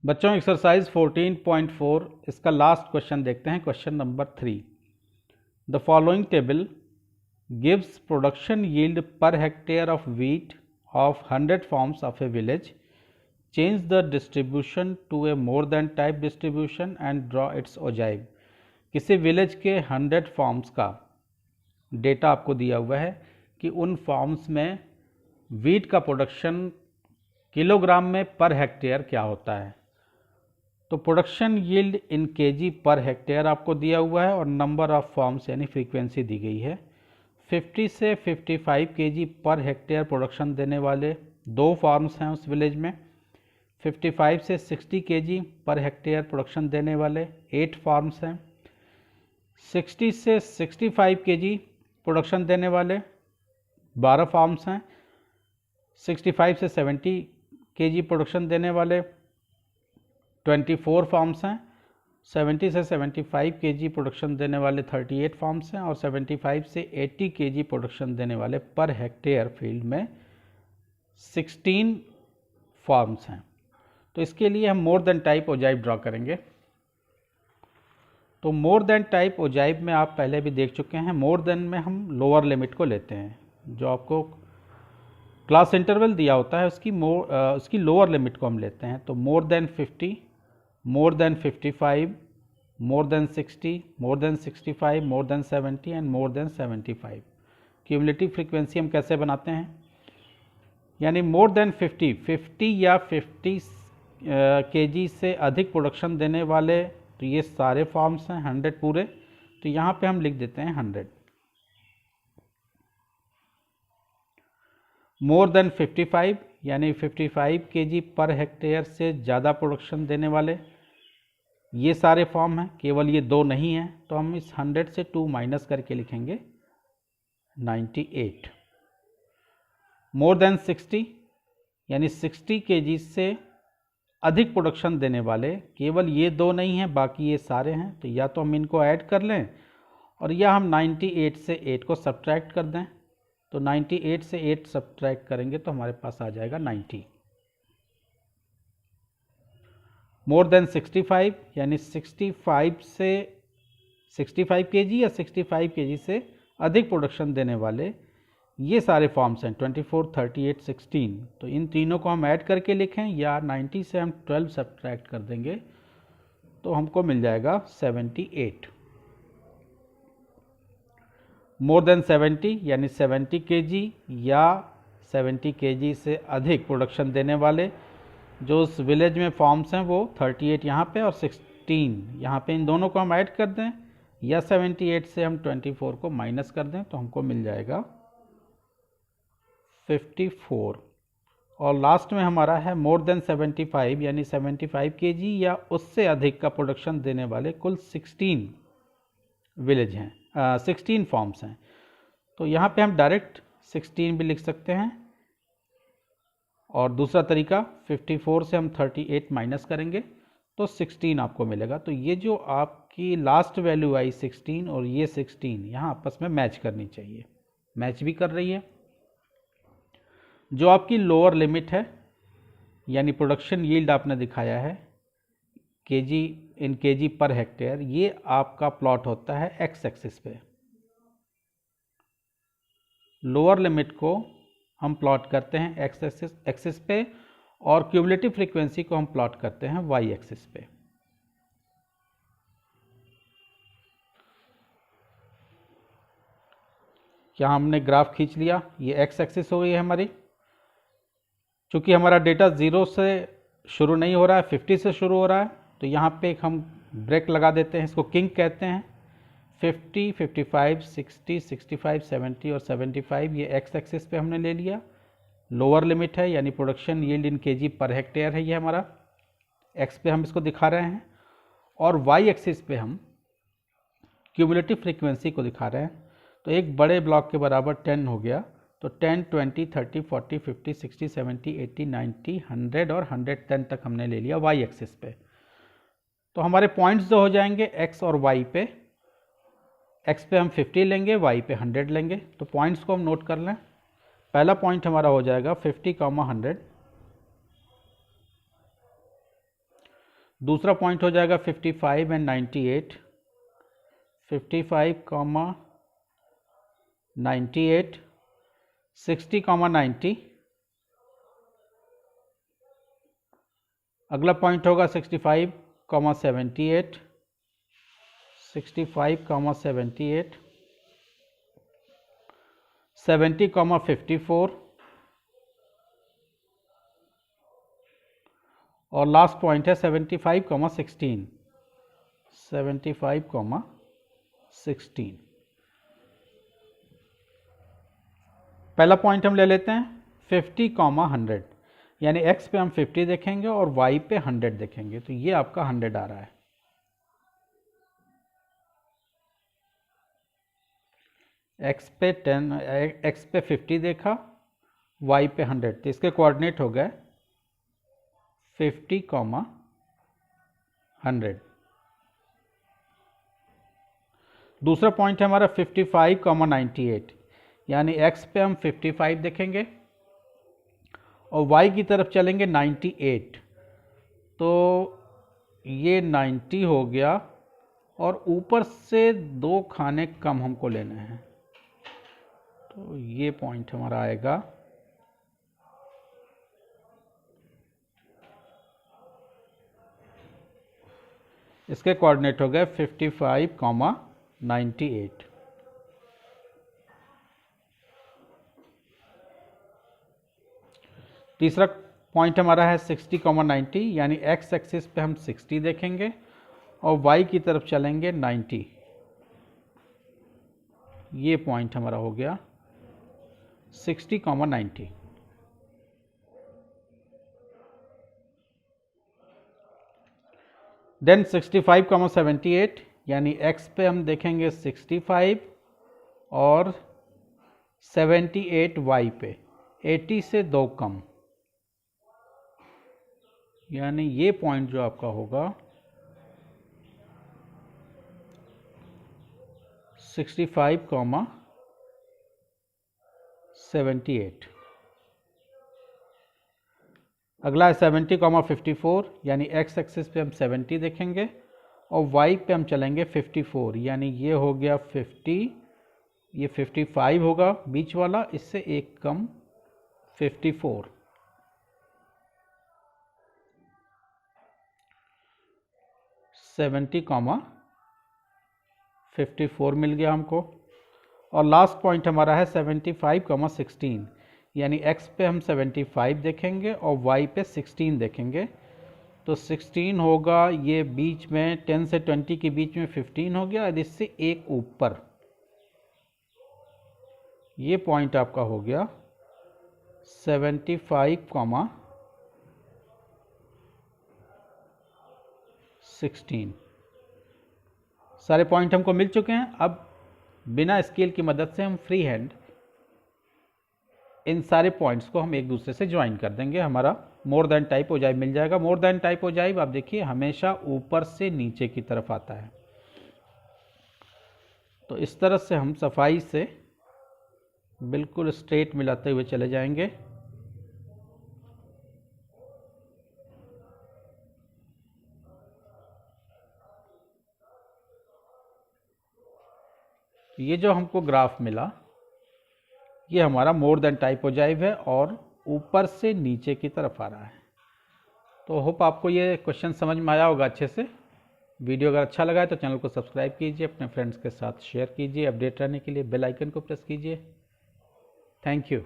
बच्चों एक्सरसाइज 14.4 इसका last question देखते हैं। Question number 3, the following table gives production yield per hectare of wheat of 100 farms of a village. Change the distribution to a more than type distribution and draw its ogive. किसी village के 100 farms का data आपको दिया हुआ है कि उन farms में व्हीट का प्रोडक्शन किलोग्राम में पर हेक्टेयर क्या होता है। तो production yield in KG per hectare आपको दिया हुआ है और नंबर ऑफ फार्म्स यानी फ्रीक्वेंसी दी गई है। 50 से 55 केजी पर हेक्टेयर प्रोडक्शन देने वाले 2 फार्म्स हैं उस विलेज में। 55 से 60 केजी पर हेक्टेयर प्रोडक्शन देने वाले 8 फार्म्स हैं। 60 से 65 केजी प्रोडक्शन देने वाले 12 फार्म्स हैं। 65 से 70 केजी प्रोडक्शन देने वाले 24 फार्म्स हैं। 70 से 75 केजी प्रोडक्शन देने वाले 38 फार्म्स हैं और 75 से 80 केजी प्रोडक्शन देने वाले पर हेक्टेयर फील्ड में 16 फार्म्स हैं। तो इसके लिए हम मोर देन टाइप ओजाइव ड्रॉ करेंगे। तो मोर देन टाइप ओजाइव में आप पहले भी देख चुके हैं। मोर देन में हम लोअर लिमिट को लेते हैं, जो आपको क्लास इंटरवल दिया होता है उसकी लोअर लिमिट को हम लेते हैं। तो more than 50, more than 55, more than 60, more than 65, more than 70 and more than 75। Cumulative frequency हम कैसे बनाते हैं, यानी मोर देन 50 या 50 केजी से अधिक प्रोडक्शन देने वाले, तो ये सारे फार्म्स हैं 100 पूरे। तो यहाँ पे हम लिख देते हैं 100। मोर देन 55 यानी 55 केजी पर हेक्टेयर से ज़्यादा प्रोडक्शन देने वाले, ये सारे फॉर्म हैं, केवल ये 2 नहीं हैं। तो हम इस 100 से 2 माइनस करके लिखेंगे 98। मोर देन 60 यानी 60 केजी से अधिक प्रोडक्शन देने वाले, केवल ये 2 नहीं हैं, बाकी ये सारे हैं। तो या तो हम इनको ऐड कर लें और या हम 98 से 8 को सब्ट्रैक्ट कर दें। तो 98 से 8 सब्ट्रैक्ट करेंगे तो हमारे पास आ जाएगा 90। मोर देन 65 यानी 65 से 65 केजी या 65 केजी से अधिक प्रोडक्शन देने वाले, ये सारे फॉर्म्स हैं 24, 38, 16। तो इन तीनों को हम ऐड करके लिखें या 90 से हम 12 सब्ट्रैक्ट कर देंगे तो हमको मिल जाएगा 78। मोर देन 70 यानी 70 केजी या 70 केजी से अधिक प्रोडक्शन देने वाले, जो उस विलेज में फॉर्म्स हैं वो 38 यहाँ पे और 16 यहाँ पे, इन दोनों को हम ऐड कर दें या 78 से हम 24 को माइनस कर दें तो हमको मिल जाएगा 54। और लास्ट में हमारा है मोर देन 75 यानी 75 केजी या उससे अधिक का प्रोडक्शन देने वाले कुल 16 विलेज हैं, 16 फॉर्म्स हैं। तो यहाँ पे हम डायरेक्ट 16 भी लिख सकते हैं और दूसरा तरीका 54 से हम 38 माइनस करेंगे तो 16 आपको मिलेगा। तो ये जो आपकी लास्ट वैल्यू आई 16 और ये 16 यहाँ आपस में मैच करनी चाहिए, मैच भी कर रही है। जो आपकी लोअर लिमिट है यानी प्रोडक्शन यील्ड आपने दिखाया है केजी इन केजी पर हेक्टेयर, ये आपका प्लॉट होता है एक्स एक्सिस पे। लोअर लिमिट को हम प्लॉट करते हैं एक्स एक्सिस पे और क्यूमुलेटिव फ्रीक्वेंसी को हम प्लॉट करते हैं वाई एक्सिस पे। क्या हमने ग्राफ खींच लिया, ये एक्स एक्सिस हो गई है हमारी। चूँकि हमारा डेटा 0 से शुरू नहीं हो रहा है, 50 से शुरू हो रहा है, तो यहाँ पे एक हम ब्रेक लगा देते हैं, इसको किंग कहते हैं। 50, 55, 60, 65, 70 और 75 ये एक्स एक्सिस पे हमने ले लिया। लोअर लिमिट है यानी production yield in KG per hectare है, ये हमारा एक्स पे हम इसको दिखा रहे हैं। और वाई एक्सिस पे हम क्यूमुलेटिव फ्रीक्वेंसी को दिखा रहे हैं। तो एक बड़े ब्लॉक के बराबर 10 हो गया, तो 10, 20, 30, 40, 50, 60, 70, 80, 90, 100 और 110 तक हमने ले लिया वाई एक्सिस पे। तो हमारे पॉइंट्स जो हो जाएंगे एक्स और वाई पे, एक्स पे हम 50 लेंगे, वाई पे 100 लेंगे। तो पॉइंट्स को हम नोट कर लें। पहला पॉइंट हमारा हो जाएगा 50, 100। दूसरा पॉइंट हो जाएगा 55 एंड 98, 55 कॉमा 98, 60 कॉमा 90। अगला पॉइंट होगा 65 कॉमा 78, 65 कॉमा 78, 70 कॉमा 54 और लास्ट पॉइंट है 75 कॉमा 16, 75 कॉमा 16। पहला पॉइंट हम ले लेते हैं 50 कॉमा 100, यानी x पे हम 50 देखेंगे और y पे 100 देखेंगे, तो ये आपका 100 आ रहा है। x पे 50 देखा, y पे 100, तो इसके कोऑर्डिनेट हो गए 50 कॉमा 100। दूसरा पॉइंट है हमारा 55 कॉमा 98, यानी x पे हम 55 देखेंगे और y की तरफ चलेंगे 98, तो ये 90 हो गया और ऊपर से 2 खाने कम हमको लेने हैं, तो ये पॉइंट हमारा आएगा इसके कोऑर्डिनेट हो गए 55 कॉमा 98। तीसरा पॉइंट हमारा है 60 कॉमा 90, यानी x एक्सिस पे हम 60 देखेंगे और y की तरफ चलेंगे 90, ये पॉइंट हमारा हो गया 60 कॉमा 90। देन 65 कॉमा 78, यानी x पे हम देखेंगे 65 और 78 y पे, 80 से 2 कम, यानी ये पॉइंट जो आपका होगा 65 कॉमा 78। अगला है 70 कॉमा 54, यानी x एक्सिस पे हम 70 देखेंगे और y पे हम चलेंगे 54, यानी ये हो गया 50, ये 55 होगा बीच वाला, इससे एक कम 54। सेवेंटी कॉमा 54 मिल गया हमको। और लास्ट पॉइंट हमारा है 75 कॉमा 16, यानी x पे हम 75 देखेंगे और y पे 16 देखेंगे, तो 16 होगा ये बीच में 10 से 20 के बीच में 15 हो गया और इससे एक ऊपर, ये पॉइंट आपका हो गया 75 कॉमा 16। सारे पॉइंट हमको मिल चुके हैं। अब बिना स्केल की मदद से हम फ्री हैंड इन सारे पॉइंट्स को हम एक दूसरे से ज्वाइन कर देंगे, हमारा मोर देन टाइपोजाइव मिल जाएगा। मोर देन टाइपोजाइव आप देखिए हमेशा ऊपर से नीचे की तरफ आता है, तो इस तरह से हम सफाई से बिल्कुल स्ट्रेट मिलाते हुए चले जाएंगे। ये जो हमको ग्राफ मिला ये हमारा मोर देन टाइपोजाइव है और ऊपर से नीचे की तरफ आ रहा है। तो होप आपको ये क्वेश्चन समझ में आया होगा अच्छे से। वीडियो अगर अच्छा लगा है तो चैनल को सब्सक्राइब कीजिए, अपने फ्रेंड्स के साथ शेयर कीजिए, अपडेट रहने के लिए बेल आइकन को प्रेस कीजिए। Thank you.